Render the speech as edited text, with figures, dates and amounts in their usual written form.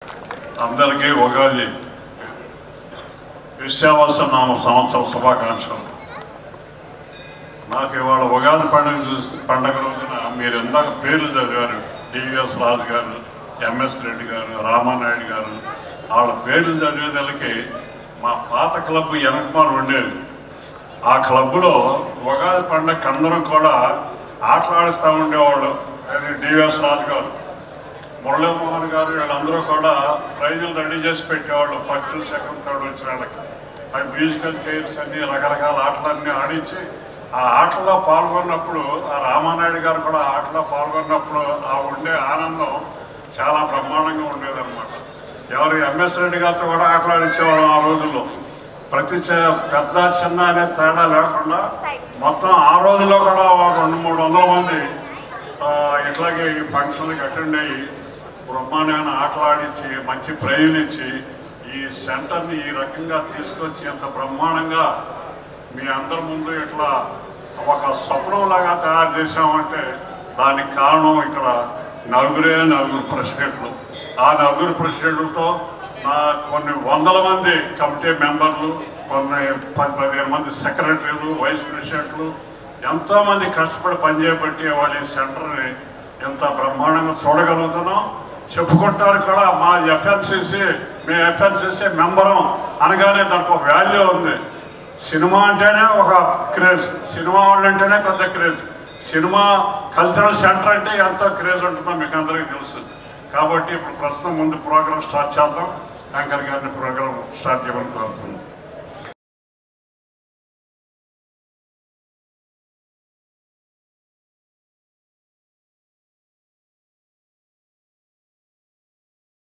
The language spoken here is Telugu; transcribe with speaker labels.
Speaker 1: అందరికీ ఉగాది విశ్వావసనామ సంవత్సర శుభాకాంక్షలు. నాకు ఇవాళ ఉగాది పండుగ రోజున మీరు ఇందాక పేర్లు చదివారు. డివిఎస్ రాజు గారు, ఎంఎస్ రెడ్డి గారు, రామానాయుడు గారు, వాళ్ళ పేర్లు చదివేదానికి మా పాత క్లబ్ వెనకమాలు ఉండేది. ఆ క్లబ్లో ఉగాది పండుగ అందరం కూడా ఆటలాడిస్తూ ఉండేవాళ్ళు. డివిఎస్ రాజు గారు, మురళీమోహన్ గారు, వీళ్ళందరూ కూడా ప్రైజులు రెడీ చేసి పెట్టేవాళ్ళు. ఫస్ట్, సెకండ్, థర్డ్ వచ్చిన వాళ్ళకి అవి మ్యూజికల్ చైర్స్ అన్ని రకరకాల ఆటలన్నీ ఆడించి ఆ ఆటలో పాల్గొన్నప్పుడు, ఆ రామానాయుడు గారు కూడా ఆటలో పాల్గొన్నప్పుడు ఆ ఉండే ఆనందం చాలా బ్రహ్మాండంగా ఉండేదన్నమాట. ఎవరు ఎంఎస్ రెడ్డి గారితో కూడా ఆటలాడించేవాళ్ళం ఆ రోజుల్లో. ప్రతి పెద్ద చిన్న అనే తేడా లేకుండా మొత్తం ఆ రోజుల్లో కూడా 200-300 మంది ఇట్లాగే ఈ ఫంక్షన్లకు అటెండ్ అయ్యి బ్రహ్మాండమైన ఆటలాడించి మంచి ప్రైజులు ఇచ్చి ఈ సెంటర్ని ఈ రకంగా తీసుకొచ్చి ఎంత బ్రహ్మాండంగా మీ అందరి ముందు ఇట్లా ఒక స్వప్నంలాగా తయారు చేశామంటే దానికి కారణం ఇక్కడ నలుగురు ప్రెసిడెంట్లు. ఆ నలుగురు ప్రెసిడెంట్లతో కొన్ని వందల మంది కమిటీ మెంబర్లు, కొన్ని 10-15 మంది సెక్రటరీలు, వైస్ ప్రెసిడెంట్లు ఎంతోమంది కష్టపడి పనిచేయబట్టి వాళ్ళు ఈ సెంటర్ని ఎంత బ్రహ్మాండంగా చూడగలుగుతున్నాం. చెప్పుకుంటారు కూడా మా ఎఫ్ఎన్సిసి, మేము ఎఫ్ఎన్సిసి మెంబరం అనగానే దానికి ఒక వాల్యూ ఉంది. సినిమా అంటేనే ఒక క్రేజ్, సినిమా వాళ్ళు అంటేనే పెద్ద క్రేజ్, సినిమా కల్చరల్ సెంటర్ అంటే ఎంత క్రేజ్ ఉంటుందో మీకు అందరికీ తెలుసు. కాబట్టి ఇప్పుడు ప్రస్తుతం ముందు ప్రోగ్రామ్ స్టార్ట్ చేద్దాం. యాంకర్ గారిని ప్రోగ్రామ్ స్టార్ట్ చేయమని కోరుతున్నాం.